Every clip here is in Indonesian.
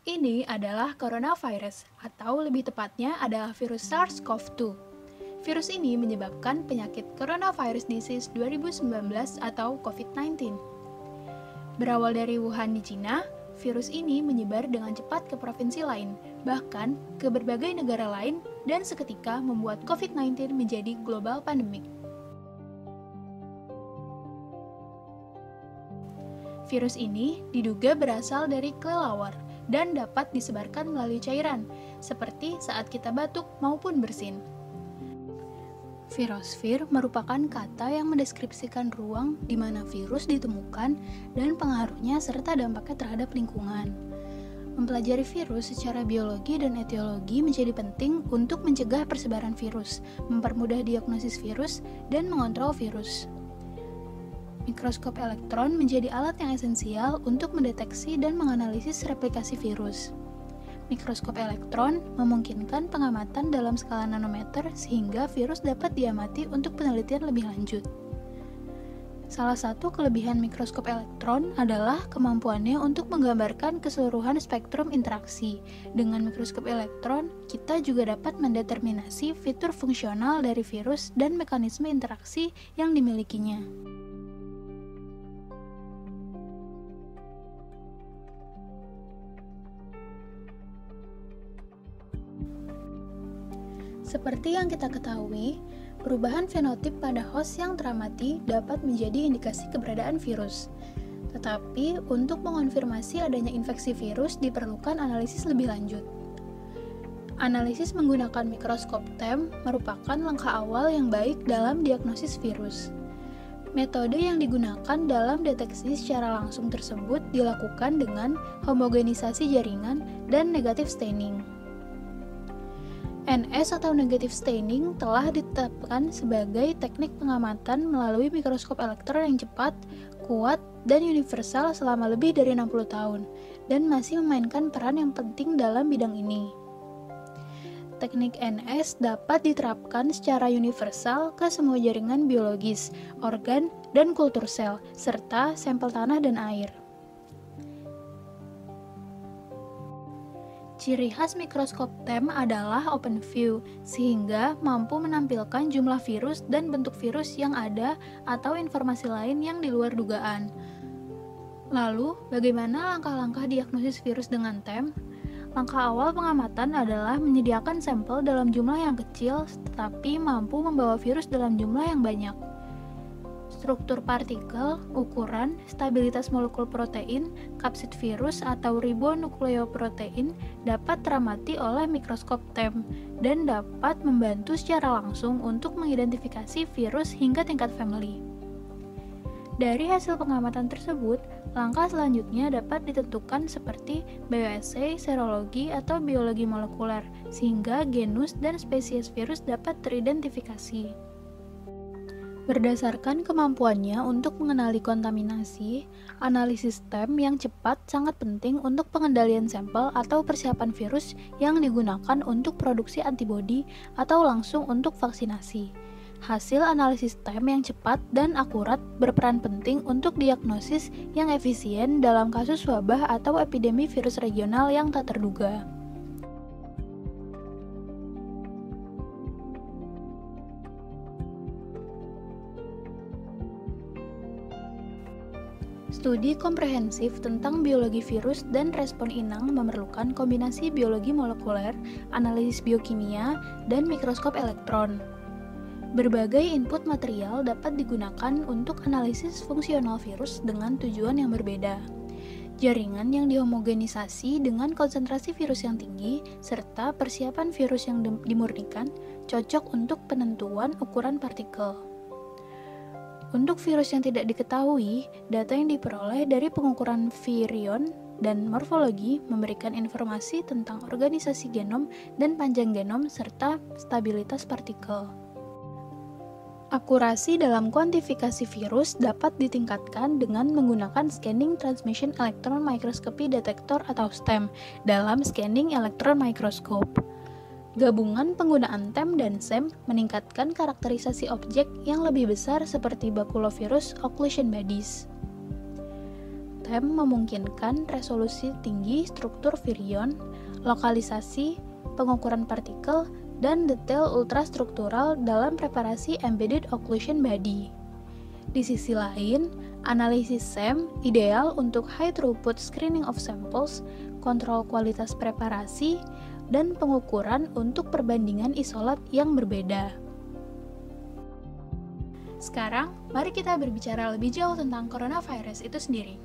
Ini adalah coronavirus, atau lebih tepatnya adalah virus SARS-CoV-2. Virus ini menyebabkan penyakit Coronavirus Disease 2019 atau COVID-19. Berawal dari Wuhan di Cina, virus ini menyebar dengan cepat ke provinsi lain, bahkan ke berbagai negara lain, dan seketika membuat COVID-19 menjadi global pandemic. Virus ini diduga berasal dari kelelawar dan dapat disebarkan melalui cairan, seperti saat kita batuk maupun bersin. Virosfer merupakan kata yang mendeskripsikan ruang di mana virus ditemukan dan pengaruhnya serta dampaknya terhadap lingkungan. Mempelajari virus secara biologi dan etiologi menjadi penting untuk mencegah persebaran virus, mempermudah diagnosis virus, dan mengontrol virus. Mikroskop elektron menjadi alat yang esensial untuk mendeteksi dan menganalisis replikasi virus. Mikroskop elektron memungkinkan pengamatan dalam skala nanometer sehingga virus dapat diamati untuk penelitian lebih lanjut. Salah satu kelebihan mikroskop elektron adalah kemampuannya untuk menggambarkan keseluruhan spektrum interaksi. Dengan mikroskop elektron, kita juga dapat mendeterminasi fitur fungsional dari virus dan mekanisme interaksi yang dimilikinya. Seperti yang kita ketahui, perubahan fenotip pada host yang teramati dapat menjadi indikasi keberadaan virus. Tetapi, untuk mengonfirmasi adanya infeksi virus diperlukan analisis lebih lanjut. Analisis menggunakan mikroskop TEM merupakan langkah awal yang baik dalam diagnosis virus. Metode yang digunakan dalam deteksi secara langsung tersebut dilakukan dengan homogenisasi jaringan dan negative staining. NS atau negative staining telah ditetapkan sebagai teknik pengamatan melalui mikroskop elektron yang cepat, kuat, dan universal selama lebih dari 60 tahun, dan masih memainkan peran yang penting dalam bidang ini. Teknik NS dapat diterapkan secara universal ke semua jaringan biologis, organ, dan kultur sel, serta sampel tanah dan air. Ciri khas mikroskop TEM adalah open view, sehingga mampu menampilkan jumlah virus dan bentuk virus yang ada atau informasi lain yang di luar dugaan. Lalu, bagaimana langkah-langkah diagnosis virus dengan TEM? Langkah awal pengamatan adalah menyediakan sampel dalam jumlah yang kecil, tetapi mampu membawa virus dalam jumlah yang banyak. Struktur partikel, ukuran, stabilitas molekul protein, kapsid virus atau ribonukleoprotein dapat teramati oleh mikroskop TEM dan dapat membantu secara langsung untuk mengidentifikasi virus hingga tingkat family. Dari hasil pengamatan tersebut, langkah selanjutnya dapat ditentukan seperti bioassay, serologi, atau biologi molekuler, sehingga genus dan spesies virus dapat teridentifikasi. Berdasarkan kemampuannya untuk mengenali kontaminasi, analisis TEM yang cepat sangat penting untuk pengendalian sampel atau persiapan virus yang digunakan untuk produksi antibodi atau langsung untuk vaksinasi. Hasil analisis TEM yang cepat dan akurat berperan penting untuk diagnosis yang efisien dalam kasus wabah atau epidemi virus regional yang tak terduga. Studi komprehensif tentang biologi virus dan respon inang memerlukan kombinasi biologi molekuler, analisis biokimia, dan mikroskop elektron. Berbagai input material dapat digunakan untuk analisis fungsional virus dengan tujuan yang berbeda. Jaringan yang dihomogenisasi dengan konsentrasi virus yang tinggi, serta persiapan virus yang dimurnikan, cocok untuk penentuan ukuran partikel. Untuk virus yang tidak diketahui, data yang diperoleh dari pengukuran virion dan morfologi memberikan informasi tentang organisasi genom dan panjang genom serta stabilitas partikel. Akurasi dalam kuantifikasi virus dapat ditingkatkan dengan menggunakan Scanning Transmission Electron Microscopy Detector atau STEM dalam Scanning Electron Microscope. Gabungan penggunaan TEM dan SEM meningkatkan karakterisasi objek yang lebih besar seperti bakulovirus occlusion bodies. TEM memungkinkan resolusi tinggi struktur virion, lokalisasi, pengukuran partikel, dan detail ultrastruktural dalam preparasi embedded occlusion body. Di sisi lain, analisis SEM ideal untuk high throughput screening of samples, kontrol kualitas preparasi, dan pengukuran untuk perbandingan isolat yang berbeda. Sekarang, mari kita berbicara lebih jauh tentang coronavirus itu sendiri.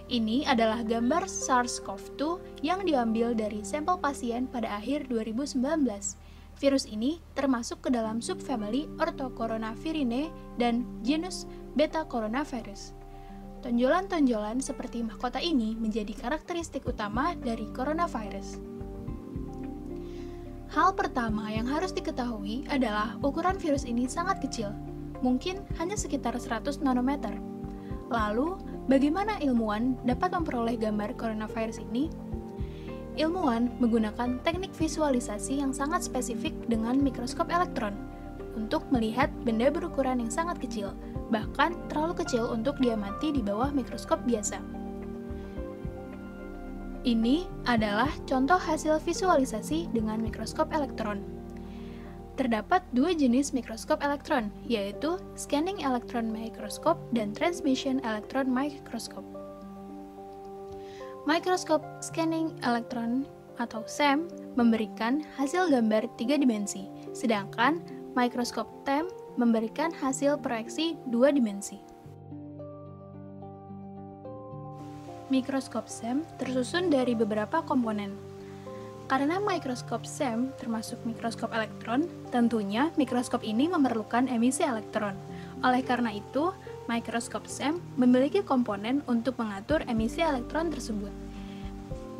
Ini adalah gambar SARS-CoV-2 yang diambil dari sampel pasien pada akhir 2019. Virus ini termasuk ke dalam subfamili Orthocoronavirinae dan genus Beta Coronavirus. Tonjolan-tonjolan seperti mahkota ini menjadi karakteristik utama dari coronavirus. Hal pertama yang harus diketahui adalah ukuran virus ini sangat kecil, mungkin hanya sekitar 100 nanometer. Lalu, bagaimana ilmuwan dapat memperoleh gambar coronavirus ini? Ilmuwan menggunakan teknik visualisasi yang sangat spesifik dengan mikroskop elektron untuk melihat benda berukuran yang sangat kecil, bahkan terlalu kecil untuk diamati di bawah mikroskop biasa. Ini adalah contoh hasil visualisasi dengan mikroskop elektron. Terdapat dua jenis mikroskop elektron, yaitu Scanning Electron Microscope dan Transmission Electron Microscope. Mikroskop Scanning Electron atau SEM memberikan hasil gambar 3 dimensi, sedangkan mikroskop TEM memberikan hasil proyeksi 2 dimensi. Mikroskop SEM tersusun dari beberapa komponen. Karena mikroskop SEM termasuk mikroskop elektron, tentunya mikroskop ini memerlukan emisi elektron. Oleh karena itu, mikroskop SEM memiliki komponen untuk mengatur emisi elektron tersebut.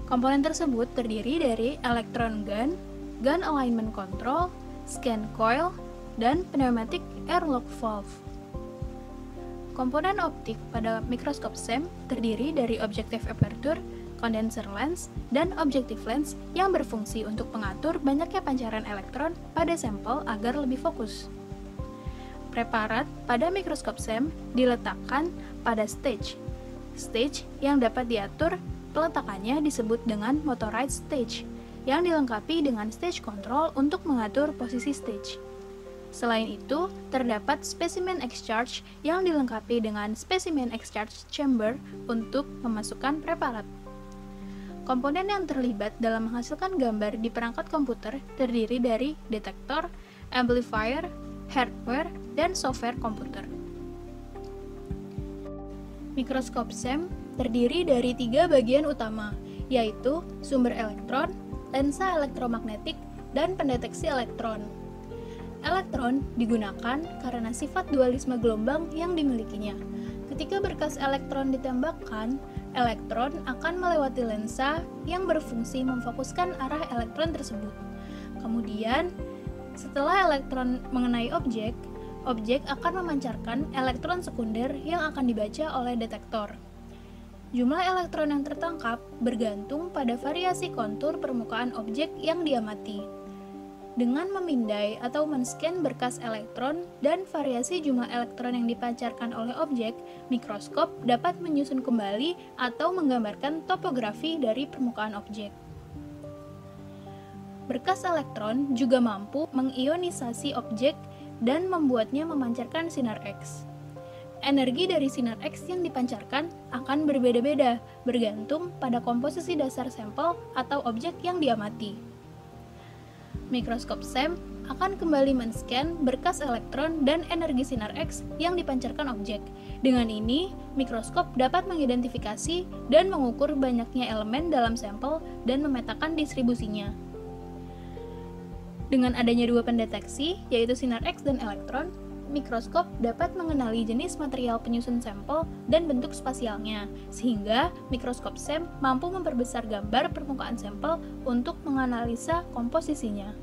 Komponen tersebut terdiri dari elektron gun, gun alignment control, scan coil, dan pneumatic airlock valve. Komponen optik pada mikroskop SEM terdiri dari objective aperture, condenser lens, dan objective lens yang berfungsi untuk mengatur banyaknya pancaran elektron pada sampel agar lebih fokus. Preparat pada mikroskop SEM diletakkan pada stage. Stage yang dapat diatur peletakannya disebut dengan motorized stage, yang dilengkapi dengan stage control untuk mengatur posisi stage. Selain itu, terdapat specimen excharge yang dilengkapi dengan specimen excharge chamber untuk memasukkan preparat. Komponen yang terlibat dalam menghasilkan gambar di perangkat komputer terdiri dari detektor, amplifier, hardware, dan software komputer. Mikroskop SEM terdiri dari 3 bagian utama, yaitu sumber elektron, lensa elektromagnetik, dan pendeteksi elektron. Elektron digunakan karena sifat dualisme gelombang yang dimilikinya. Ketika berkas elektron ditembakkan, elektron akan melewati lensa yang berfungsi memfokuskan arah elektron tersebut. Kemudian, setelah elektron mengenai objek, objek akan memancarkan elektron sekunder yang akan dibaca oleh detektor. Jumlah elektron yang tertangkap bergantung pada variasi kontur permukaan objek yang diamati. Dengan memindai atau men-scan berkas elektron dan variasi jumlah elektron yang dipancarkan oleh objek, mikroskop dapat menyusun kembali atau menggambarkan topografi dari permukaan objek. Berkas elektron juga mampu mengionisasi objek dan membuatnya memancarkan sinar X. Energi dari sinar X yang dipancarkan akan berbeda-beda, bergantung pada komposisi dasar sampel atau objek yang diamati. Mikroskop SEM akan kembali men-scan berkas elektron dan energi sinar X yang dipancarkan objek. Dengan ini, mikroskop dapat mengidentifikasi dan mengukur banyaknya elemen dalam sampel dan memetakan distribusinya. Dengan adanya dua pendeteksi, yaitu sinar X dan elektron, mikroskop dapat mengenali jenis material penyusun sampel dan bentuk spasialnya, sehingga mikroskop SEM mampu memperbesar gambar permukaan sampel untuk menganalisa komposisinya.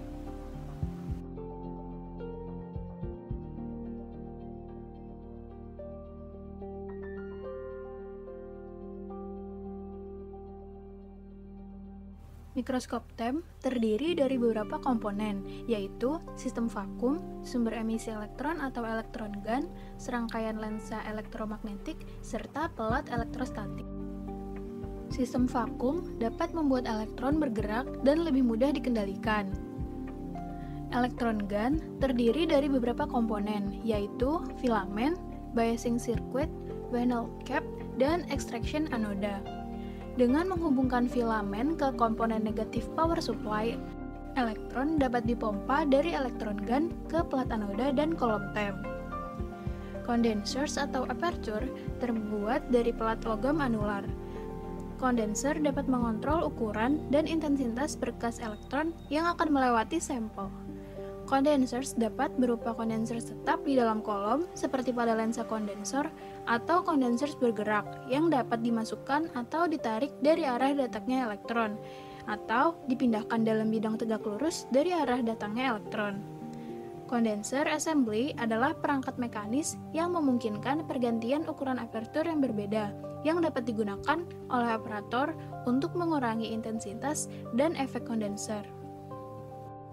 Mikroskop TEM terdiri dari beberapa komponen, yaitu sistem vakum, sumber emisi elektron atau elektron gun, serangkaian lensa elektromagnetik, serta pelat elektrostatik. Sistem vakum dapat membuat elektron bergerak dan lebih mudah dikendalikan. Elektron gun terdiri dari beberapa komponen, yaitu filamen, biasing circuit, vinyl cap, dan extraction anoda. Dengan menghubungkan filamen ke komponen negatif power supply, elektron dapat dipompa dari elektron gun ke plat anoda dan kolom TEM. Condensers atau aperture terbuat dari pelat logam anular. Kondenser dapat mengontrol ukuran dan intensitas berkas elektron yang akan melewati sampel. Condensers dapat berupa kondensers tetap di dalam kolom seperti pada lensa kondensor atau kondensers bergerak yang dapat dimasukkan atau ditarik dari arah datangnya elektron atau dipindahkan dalam bidang tegak lurus dari arah datangnya elektron. Condenser assembly adalah perangkat mekanis yang memungkinkan pergantian ukuran aperture yang berbeda yang dapat digunakan oleh operator untuk mengurangi intensitas dan efek kondenser.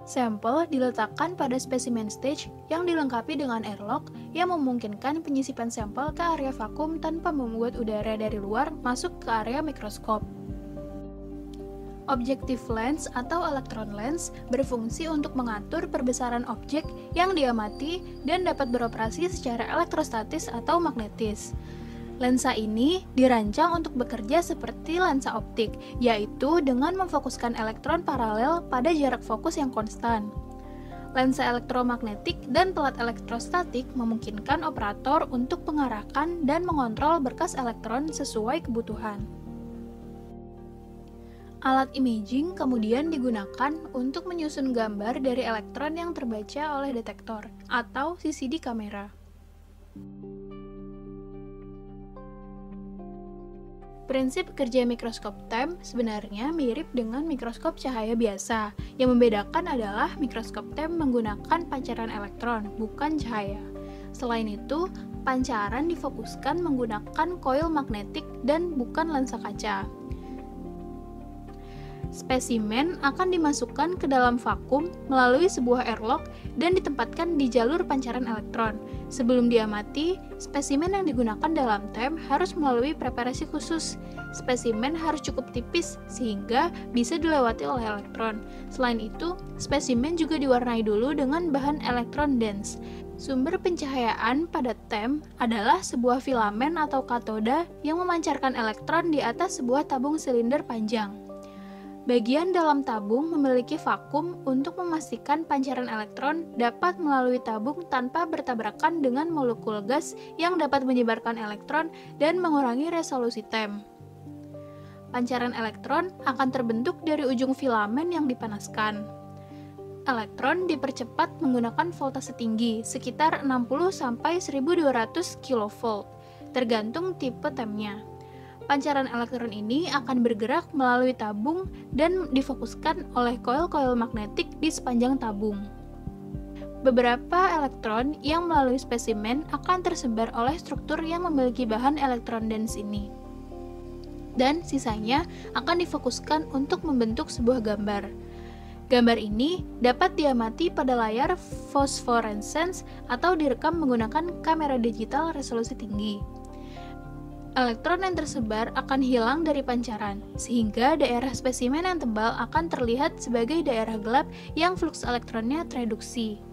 Sampel diletakkan pada spesimen stage yang dilengkapi dengan airlock yang memungkinkan penyisipan sampel ke area vakum tanpa membuat udara dari luar masuk ke area mikroskop. Objective lens atau electron lens berfungsi untuk mengatur perbesaran objek yang diamati dan dapat beroperasi secara elektrostatis atau magnetis. Lensa ini dirancang untuk bekerja seperti lensa optik, yaitu dengan memfokuskan elektron paralel pada jarak fokus yang konstan. Lensa elektromagnetik dan pelat elektrostatik memungkinkan operator untuk mengarahkan dan mengontrol berkas elektron sesuai kebutuhan. Alat imaging kemudian digunakan untuk menyusun gambar dari elektron yang terbaca oleh detektor atau CCD kamera. Prinsip kerja mikroskop TEM sebenarnya mirip dengan mikroskop cahaya biasa. Yang membedakan adalah mikroskop TEM menggunakan pancaran elektron, bukan cahaya. Selain itu, pancaran difokuskan menggunakan koil magnetik dan bukan lensa kaca. Spesimen akan dimasukkan ke dalam vakum melalui sebuah airlock dan ditempatkan di jalur pancaran elektron. Sebelum diamati, spesimen yang digunakan dalam TEM harus melalui preparasi khusus. Spesimen harus cukup tipis sehingga bisa dilewati oleh elektron. Selain itu, spesimen juga diwarnai dulu dengan bahan elektron dense. Sumber pencahayaan pada TEM adalah sebuah filamen atau katoda yang memancarkan elektron di atas sebuah tabung silinder panjang. Bagian dalam tabung memiliki vakum untuk memastikan pancaran elektron dapat melalui tabung tanpa bertabrakan dengan molekul gas yang dapat menyebarkan elektron dan mengurangi resolusi TEM. Pancaran elektron akan terbentuk dari ujung filamen yang dipanaskan. Elektron dipercepat menggunakan voltase tinggi, sekitar 60–1200 kV, tergantung tipe TEM-nya. Pancaran elektron ini akan bergerak melalui tabung dan difokuskan oleh koil-koil magnetik di sepanjang tabung. Beberapa elektron yang melalui spesimen akan tersebar oleh struktur yang memiliki bahan elektron dense ini. Dan sisanya akan difokuskan untuk membentuk sebuah gambar. Gambar ini dapat diamati pada layar phosphorescence atau direkam menggunakan kamera digital resolusi tinggi. Elektron yang tersebar akan hilang dari pancaran, sehingga daerah spesimen yang tebal akan terlihat sebagai daerah gelap yang fluks elektronnya tereduksi.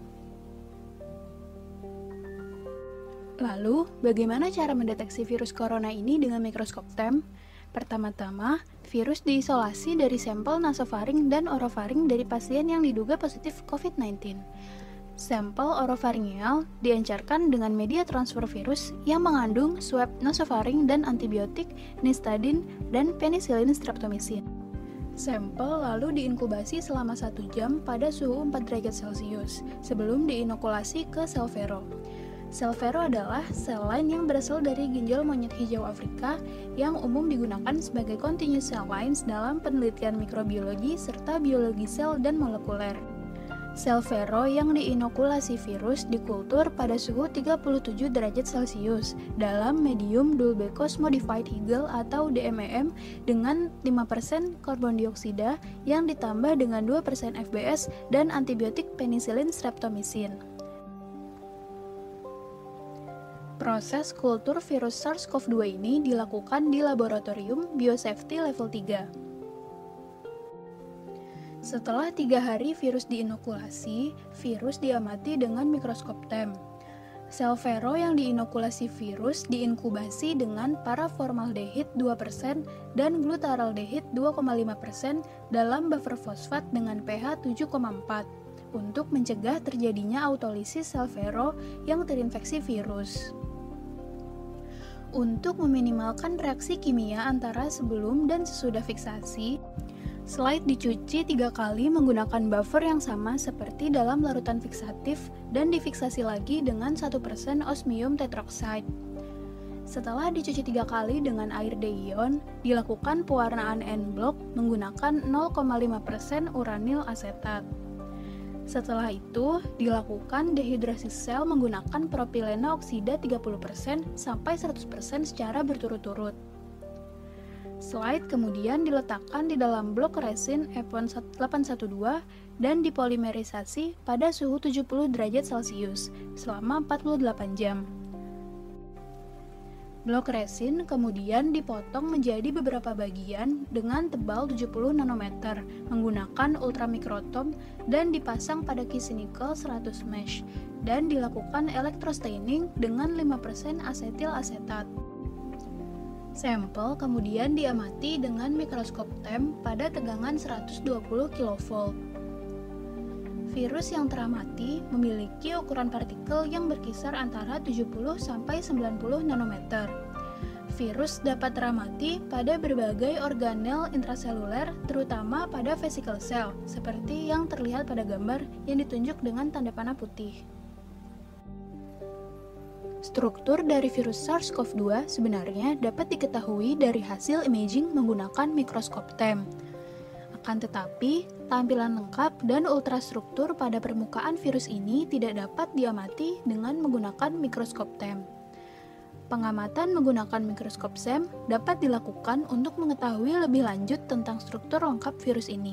Lalu, bagaimana cara mendeteksi virus corona ini dengan mikroskop TEM? Pertama-tama, virus diisolasi dari sampel nasofaring dan orofaring dari pasien yang diduga positif COVID-19. Sampel orofaringeal diencarkan dengan media transfer virus yang mengandung swab nasofaring dan antibiotik, nistadin, dan penicillin streptomycin. Sampel lalu diinkubasi selama 1 jam pada suhu 4 derajat Celcius sebelum diinokulasi ke sel vero. Sel vero adalah sel lain yang berasal dari ginjal monyet hijau Afrika yang umum digunakan sebagai continuous cell lines dalam penelitian mikrobiologi serta biologi sel dan molekuler. Sel vero yang diinokulasi virus dikultur pada suhu 37 derajat Celcius dalam medium Dulbecos Modified Higel atau DMEM dengan 5% karbon dioksida yang ditambah dengan 2% FBS dan antibiotik penicillin streptomycin. Proses kultur virus SARS-CoV-2 ini dilakukan di laboratorium biosafety level 3. Setelah 3 hari virus diinokulasi, virus diamati dengan mikroskop TEM. Sel vero yang diinokulasi virus diinkubasi dengan paraformaldehid 2% dan glutaraldehid 2,5% dalam buffer fosfat dengan pH 7,4 untuk mencegah terjadinya autolisis sel vero yang terinfeksi virus. Untuk meminimalkan reaksi kimia antara sebelum dan sesudah fiksasi, slide dicuci 3 kali menggunakan buffer yang sama seperti dalam larutan fiksatif dan difiksasi lagi dengan 1% osmium tetroxide. Setelah dicuci 3 kali dengan air deion, dilakukan pewarnaan N-block menggunakan 0,5% uranil asetat. Setelah itu, dilakukan dehidrasi sel menggunakan propilena oksida 30% sampai 100% secara berturut-turut. Slide kemudian diletakkan di dalam blok resin F812 dan dipolimerisasi pada suhu 70 derajat Celcius selama 48 jam. Blok resin kemudian dipotong menjadi beberapa bagian dengan tebal 70 nanometer menggunakan ultramikrotom dan dipasang pada kisi nikel 100 mesh dan dilakukan elektrostaining dengan 5% asetil asetat. Sampel kemudian diamati dengan mikroskop TEM pada tegangan 120 kV. Virus yang teramati memiliki ukuran partikel yang berkisar antara 70 sampai 90 nanometer. Virus dapat teramati pada berbagai organel intraseluler, terutama pada vesicle cell, seperti yang terlihat pada gambar yang ditunjuk dengan tanda panah putih. Struktur dari virus SARS-CoV-2 sebenarnya dapat diketahui dari hasil imaging menggunakan mikroskop TEM. Akan tetapi, tampilan lengkap dan ultrastruktur pada permukaan virus ini tidak dapat diamati dengan menggunakan mikroskop TEM. Pengamatan menggunakan mikroskop SEM dapat dilakukan untuk mengetahui lebih lanjut tentang struktur lengkap virus ini.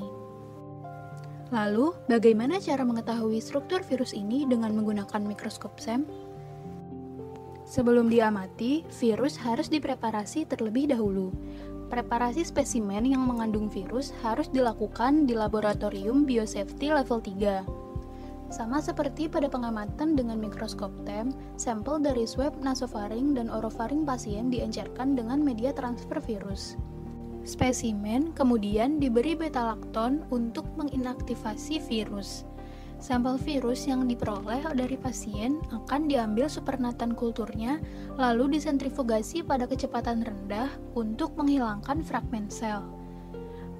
Lalu, bagaimana cara mengetahui struktur virus ini dengan menggunakan mikroskop SEM? Sebelum diamati, virus harus dipreparasi terlebih dahulu. Preparasi spesimen yang mengandung virus harus dilakukan di laboratorium biosafety level 3. Sama seperti pada pengamatan dengan mikroskop TEM, sampel dari swab nasofaring dan orofaring pasien diencerkan dengan media transfer virus. Spesimen kemudian diberi beta-lakton untuk menginaktivasi virus. Sampel virus yang diperoleh dari pasien akan diambil supernatan kulturnya, lalu disentrifugasi pada kecepatan rendah untuk menghilangkan fragmen sel.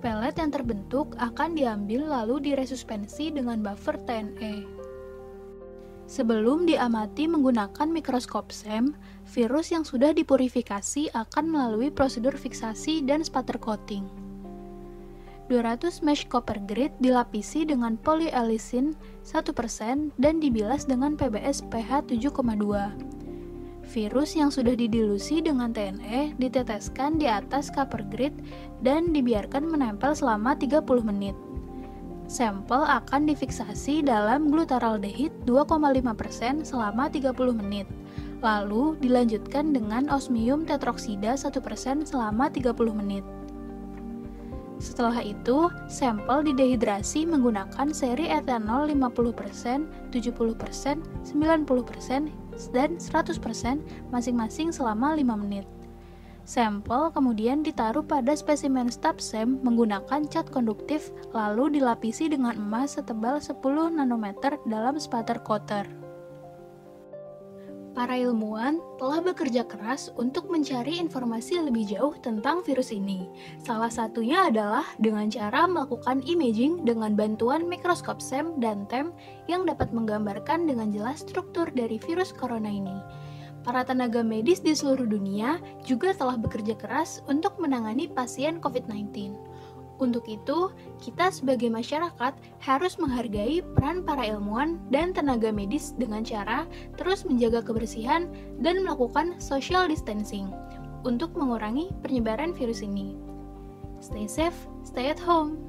Pelet yang terbentuk akan diambil lalu diresuspensi dengan buffer TNE. Sebelum diamati menggunakan mikroskop SEM, virus yang sudah dipurifikasi akan melalui prosedur fiksasi dan spatter coating. 200 mesh copper grade dilapisi dengan polyalisin 1% dan dibilas dengan PBS pH 7,2. Virus yang sudah didilusi dengan TNE diteteskan di atas copper grade dan dibiarkan menempel selama 30 menit. Sampel akan difiksasi dalam glutaraldehid 2,5% selama 30 menit. Lalu dilanjutkan dengan osmium tetroksida 1% selama 30 menit. Setelah itu, sampel didehidrasi menggunakan seri etanol 50%, 70%, 90%, dan 100% masing-masing selama 5 menit. Sampel kemudian ditaruh pada spesimen stab SEM menggunakan cat konduktif lalu dilapisi dengan emas setebal 10 nanometer dalam spatter coater. Para ilmuwan telah bekerja keras untuk mencari informasi lebih jauh tentang virus ini. Salah satunya adalah dengan cara melakukan imaging dengan bantuan mikroskop SEM dan TEM yang dapat menggambarkan dengan jelas struktur dari virus corona ini. Para tenaga medis di seluruh dunia juga telah bekerja keras untuk menangani pasien COVID-19. Untuk itu, kita sebagai masyarakat harus menghargai peran para ilmuwan dan tenaga medis dengan cara terus menjaga kebersihan dan melakukan social distancing untuk mengurangi penyebaran virus ini. Stay safe, stay at home.